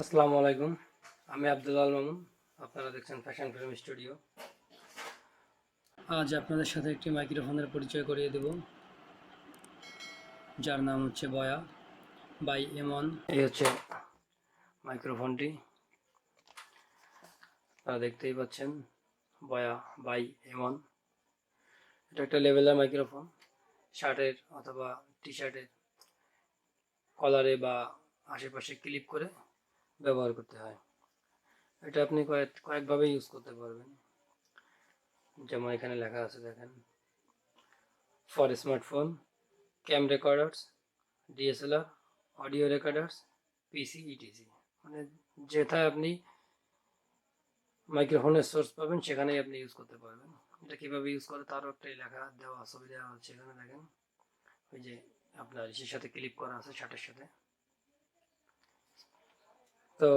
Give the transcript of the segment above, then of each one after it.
আসসালামু আলাইকুম, আমি আব্দুল মামুন। আপনারা দেখছেন ফ্যাশন ফিল্ম স্টুডিও। আজ আপনাদের সাথে একটি মাইক্রোফোনের পরিচয় করিয়ে দেব, যার নাম হচ্ছে বয়া বাই এমন। এই হচ্ছে মাইক্রোফোনটি, আপনারা দেখতেই পাচ্ছেন, বয়া বাই এমন। এটা একটা লেভেলের মাইক্রোফোন। শার্টের অথবা টি শার্টের কলারে বা আশেপাশে ক্লিপ করে ব্যবহার করতে হয়। এটা আপনি কয়েকভাবে ইউজ করতে পারবেন। যেমন এখানে লেখা আছে, দেখেন, for smartphone, cam recorders, DSLR, audio recorders, PC, ETC. মানে যেথায় আপনি মাইক্রোফোনের সোর্স পাবেন সেখানেই আপনি ইউজ করতে পারবেন। এটা কীভাবে ইউজ করে তারও একটা লেখা দেওয়া ছবি দেওয়া হচ্ছে এখানে, দেখেন, ওই যে আপনার ইসের সাথে ক্লিপ করা আছে, শার্টের সাথে। তো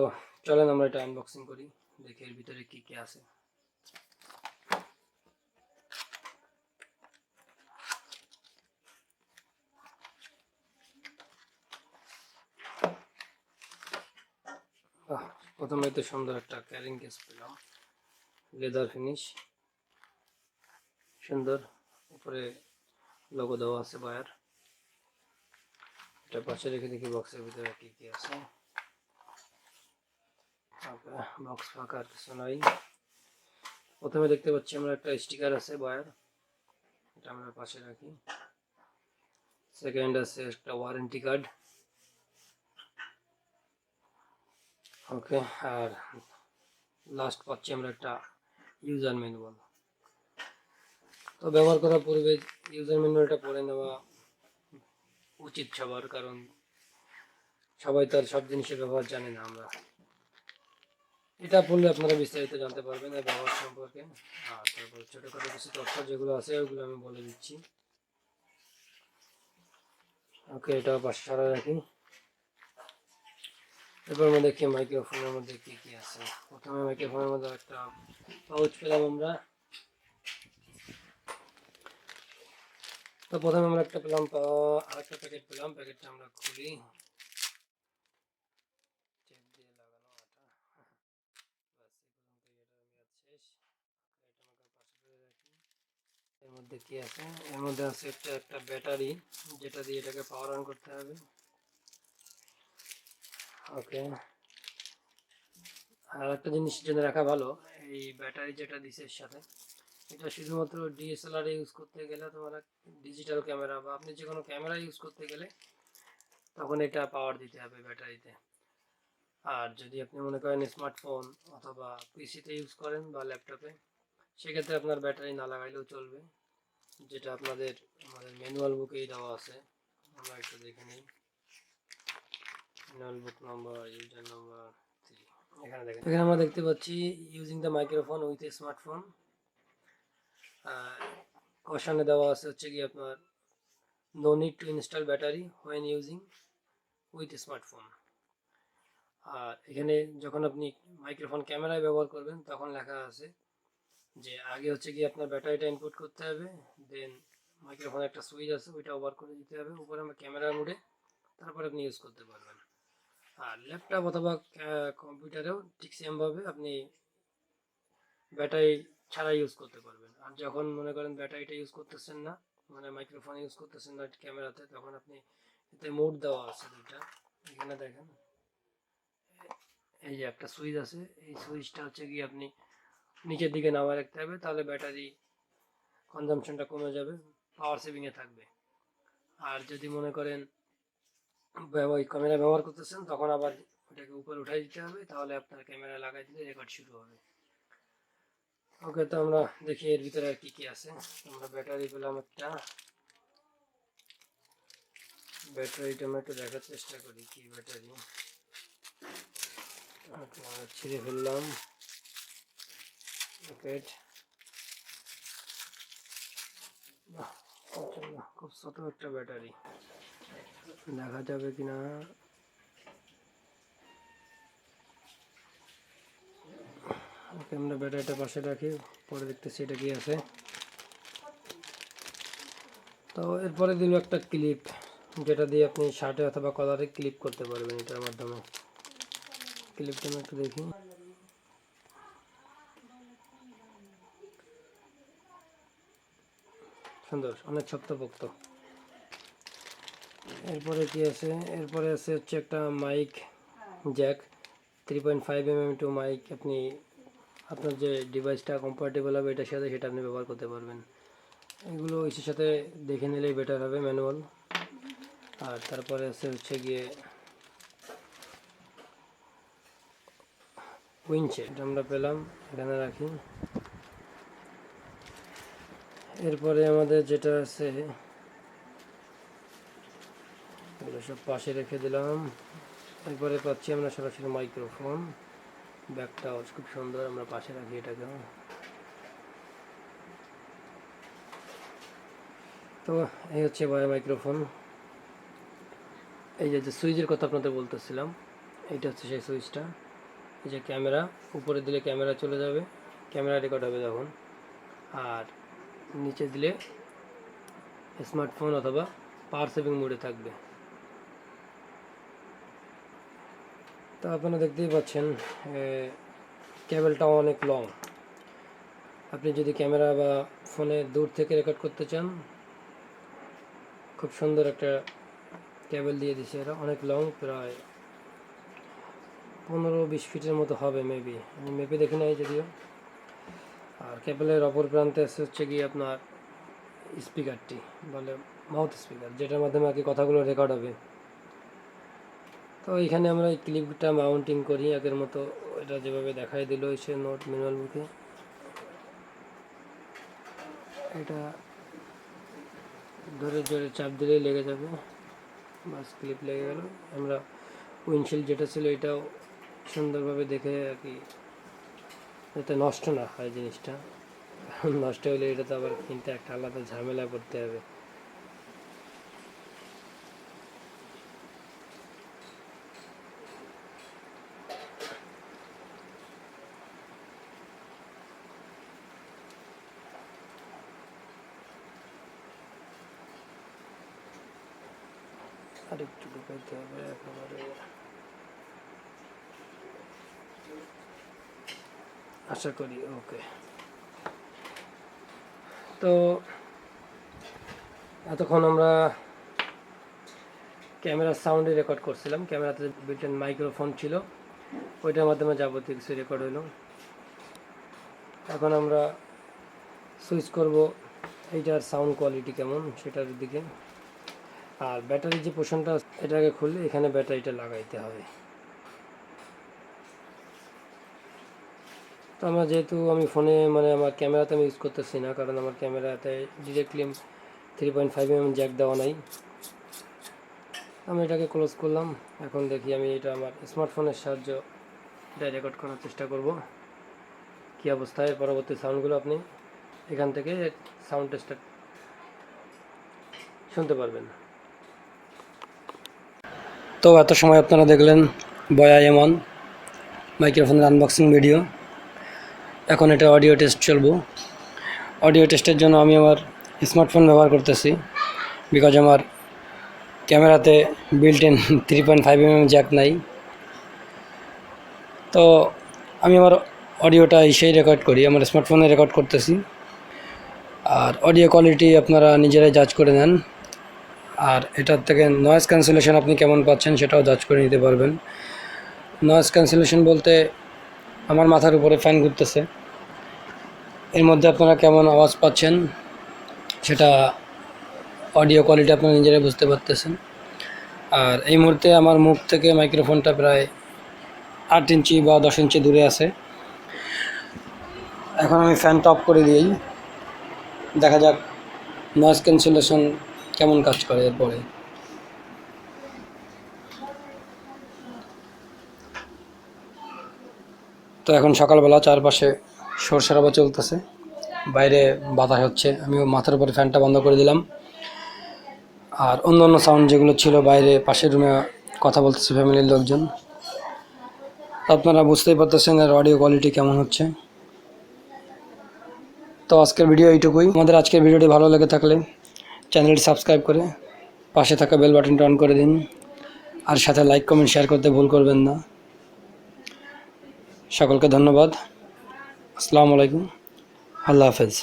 চলেন আমরা এটা আনবক্সিং করি, দেখি এর ভিতরে কী কী আছে। প্রথমে তো সুন্দর একটা ক্যারিং কেস পেলাম, লেদার ফিনিশ, সুন্দর, উপরে লোগো দেওয়া আছে বয়ার। এটা পাশে রেখে দেখি বক্সের ভিতরে কি কি আছে। বক্স ফাঁকা, আর কিছু নাই। প্রথমে দেখতে পাচ্ছি আমরা একটা স্টিকার আছে বয়ার, এটা আমরা পাশে রাখি। সেকেন্ড আছে একটা ওয়ারেন্টি কার্ড, ওকে। আর লাস্ট পাচ্ছি আমরা একটা ইউজার ম্যানুয়াল। তো ব্যবহার করার পূর্বে ইউজার ম্যানুয়ালটা পড়ে নেওয়া উচিত সবার, কারণ সবাই তো আর সব জিনিসের ব্যবহার জানে না। আমরা এটা পড়লে আপনারা বিস্তারিত জানতে পারবেন এই ব্যবহার সম্পর্কে। আর তারপর ছোটোখাটো কিছু তথ্য যেগুলো আছে ওগুলো আমি বলে দিচ্ছি, ওকে। এটা পাশে সারা রাখি। এরপর আমরা দেখি মাইক্রোফোনের মধ্যে কি কি আছে। প্রথমে মাইক্রোফোনের মধ্যে একটা পাউচ পেলাম আমরা। তো প্রথমে আমরা একটা পেলাম, আরেকটা প্যাকেট পেলাম। প্যাকেটটা আমরা খুলি, টেপ দিয়ে লাগানো আটা। বাস, এই পর্যন্ত এটার মেয়াদ শেষ। এটা আমাকে পাশে করে রাখি। এর মধ্যে কি আছে? এর মধ্যে আছে একটা ব্যাটারি, যেটা দিয়ে এটাকে পাওয়ার অন করতে হবে, ওকে। আর একটা জিনিস জেনে রাখা ভালো, এই ব্যাটারি যেটা দিছে এর সাথে, এটা শুধুমাত্র ডিএসএলআর ইউজ করতে গেলে, তোমার ডিজিটাল ক্যামেরা বা আপনি যে কোনো ক্যামেরা ইউজ করতে গেলে তখন এটা পাওয়ার দিতে হবে ব্যাটারিতে। আর যদি আপনি মনে করেন স্মার্টফোন অথবা পিসিতে ইউজ করেন বা ল্যাপটপে, সেক্ষেত্রে আপনার ব্যাটারি না লাগাইলেও চলবে, যেটা আমাদের ম্যানুয়াল বুকেই দেওয়া আছে। আমরা একটু দেখে নিই, manual book number, user number 3। এখানে দেখেন, এখানে আমরা দেখতে পাচ্ছি using the microphone with a smartphone. কশনে দেওয়া আছে হচ্ছে কি আপনার no need to install battery when using with smartphone. আর এখানে যখন আপনি মাইক্রোফোন ক্যামেরায় ব্যবহার করবেন তখন লেখা আছে যে আগে হচ্ছে কি আপনার ব্যাটারিটা ইনপুট করতে হবে, দেন মাইক্রোফোনে একটা সুইচ আছে, ওইটা ওভার করে দিতে হবে উপরে আমরা ক্যামেরার মোডে, তারপর আপনি ইউজ করতে পারবেন। আর ল্যাপটপ অথবা কম্পিউটারেও ঠিক সেমভাবে আপনি ব্যাটারি ছাড়া ইউজ করতে পারবেন। আর যখন মনে করেন ব্যাটারিটা ইউজ করতেছেন না, মানে মাইক্রোফোন ইউজ করতেছেন না ক্যামেরাতে, তখন আপনি এতে মোড দেওয়া আছে দুইটা, এখানে দেখেন, এই যে একটা সুইচ আছে, এই সুইচটা হচ্ছে কি আপনি নিচের দিকে নামায় রাখতে হবে, তাহলে ব্যাটারি কনজামশনটা কমে যাবে, পাওয়ার সেভিংয়ে থাকবে। আর যদি মনে করেন ওই ক্যামেরা ব্যবহার করতেছেন, তখন আবার ওটাকে উপরে উঠাই দিতে হবে, তাহলে আপনার ক্যামেরা লাগাই দিলে রেকর্ড শুরু হবে, ওকে। তো আমরা দেখি এর ভিতরে আর কি কি আছে। আমরা ব্যাটারি পেলাম একটা, ব্যাটারিটা আমরা একটু দেখার চেষ্টা করি কি ব্যাটারি। ছিঁড়ে ফেললাম প্যাকেট, খুব ছোট একটা ব্যাটারি, দেখা যাবে কিনা। ওকে, আমরা ব্যাটারিটা পাশে রাখি, পরে দেখতেছি এটা কি আছে। তো এরপরে দিল একটা ক্লিপ, যেটা দিয়ে আপনি শার্টে অথবা কলারে ক্লিপ করতে পারবেন এটার মাধ্যমে। ক্লিপটা আমি একটু দেখি। সুন্দর, অনেক শক্তপোক্ত। এরপরে কি আছে, এরপরে আছে হচ্ছে একটা mic jack 3.5 mm to mic. আপনি আপনার যে ডিভাইসটা কম্পার্টেবল হবে এটার সাথে সেটা আপনি ব্যবহার করতে পারবেন। এগুলো ইসের সাথে দেখে নিলেই বেটার হবে, ম্যানুয়াল। আর তারপরে আছে হচ্ছে গিয়ে উইন্ডশিল্ড, আমরা পেলাম, এখানে রাখি। এরপরে আমাদের যেটা আছে এগুলো সব পাশে রেখে দিলাম। এরপরে পাচ্ছি আমরা সরাসরি মাইক্রোফোন, ব্যাগটাও খুব সুন্দর, আমরা পাশে রাখি এটাকে। তো এই হচ্ছে বয়া মাইক্রোফোন। এই যে সুইচের কথা আপনাদের বলতেছিলাম, এইটা হচ্ছে সেই সুইচটা। এই যে ক্যামেরা, উপরে দিলে ক্যামেরা চলে যাবে, ক্যামেরা রেকর্ড হবে তখন। আর নিচে দিলে স্মার্টফোন অথবা পাওয়ার সেভিং মোডে থাকবে। তো আপনারা দেখতেই পাচ্ছেন কেবলটাও অনেক লং। আপনি যদি ক্যামেরা বা ফোনে দূর থেকে রেকর্ড করতে চান, খুব সুন্দর একটা কেবল দিয়ে দিছে এরা, অনেক লং, প্রায় 15-20 ফিটের মতো হবে মেবি, আমি মেপে দেখি নাই যদিও। আর কেবলের অপর প্রান্তে আছে হচ্ছে গিয়ে আপনার স্পিকারটি, বলে মাউথ স্পিকার, যেটার মাধ্যমে আর কি কথাগুলো রেকর্ড হবে। তো এখানে আমরা এই ক্লিপটা মাউন্টিং করি আগের মতো, এটা যেভাবে দেখাই দিল এসে নোট ম্যানুয়াল বুকে। এটা ধরে জোরে চাপ দিলেই লেগে যাবে, বাস ক্লিপ লেগে গেল। আমরা উইন্ডশিল্ড যেটা ছিল এটাও সুন্দরভাবে দেখে আর কি, যাতে নষ্ট না হয় জিনিসটা। নষ্ট হলে এটা তো আবার কিনতে একটা আলাদা ঝামেলা করতে হবে। আর একটু ঢুকাইতে হবে একেবারে, আশা করি ওকে। তো এতক্ষণ আমরা ক্যামেরার সাউন্ডে রেকর্ড করছিলাম, ক্যামেরাতে বিল্ট-ইন মাইক্রোফোন ছিল, ওইটার মাধ্যমে যাবতীয় কিছু রেকর্ড হলো। এখন আমরা সুইচ করব এইটার সাউন্ড কোয়ালিটি কেমন সেটার দিকে। আর ব্যাটারি যে পোর্শনটা, এটাকে খুললে এখানে ব্যাটারিটা লাগাইতে হবে। তো আমরা যেহেতু আমি ফোনে মানে আমার ক্যামেরাতে আমি ইউজ করতেছি না, কারণ আমার ক্যামেরাতে ডিরেক্টলি 3.5 mm জ্যাক দেওয়া নাই। আমি এটাকে ক্লোজ করলাম। এখন দেখি আমি এটা আমার স্মার্টফোনের সাহায্যে এটা রেকর্ড করার চেষ্টা করব কী অবস্থায়। পরবর্তী সাউন্ডগুলো আপনি এখান থেকে সাউন্ড টেস্টটা শুনতে পারবেন। তো এত সময় আপনারা দেখলেন বয়া M1 মাইক্রোফোনের আনবক্সিং ভিডিও। এখন এটা অডিও টেস্ট চলবো। অডিও টেস্টের জন্য আমি আমার স্মার্টফোন ব্যবহার করতেছি, বিকজ আমার ক্যামেরাতে বিল্ট-ইন 3.5 mm জ্যাক নাই। তো আমি আমার অডিওটা এসেই রেকর্ড করি, আমার স্মার্টফোনে রেকর্ড করতেছি। আর অডিও কোয়ালিটি আপনারা নিজেরাই জাজ করে নেন। আর এটার থেকে নয়েজ ক্যান্সেলেশন আপনি কেমন পাচ্ছেন সেটাও জাজ করে নিতে পারবেন। নয়েজ ক্যান্সেলেশন বলতে আমার মাথার উপরে ফ্যান ঘুরতেছে, এর মধ্যে আপনারা কেমন আওয়াজ পাচ্ছেন সেটা অডিও কোয়ালিটি আপনারা নিজেরাই বুঝতে পারতেছেন। আর এই মুহূর্তে আমার মুখ থেকে মাইক্রোফোনটা প্রায় 8 ইঞ্চি বা 10 ইঞ্চি দূরে আছে। এখন আমি ফ্যানটা অফ করে দিই, দেখা যাক নয়েজ ক্যান্সেলেশন কেমন কাজ করে। এরপরে তো এখন সকালবেলা, চারপাশে শোরশরাবা চলতেছে, বাইরে বাতাস হচ্ছে, আমি মাথার উপরে ফ্যানটা বন্ধ করে দিলাম। আর অন্য অন্য সাউন্ড যেগুলো ছিল বাইরে পাশের রুমে কথা বলতেছে ফ্যামিলির লোকজন, আপনারা বুঝতেই পারতেছেন এর অডিও কোয়ালিটি কেমন হচ্ছে। তো আজকের ভিডিও এইটুকুই। আমাদের আজকের ভিডিওটি ভালো লেগে থাকলে চ্যানেলটি সাবস্ক্রাইব করে পাশে থাকা বেল বাটনটা অন করে দিন, আর সাথে লাইক কমেন্ট শেয়ার করতে ভুল করবেন না। সকলকে ধন্যবাদ। আসসালামু আলাইকুম, আল্লাহ হাফেজ।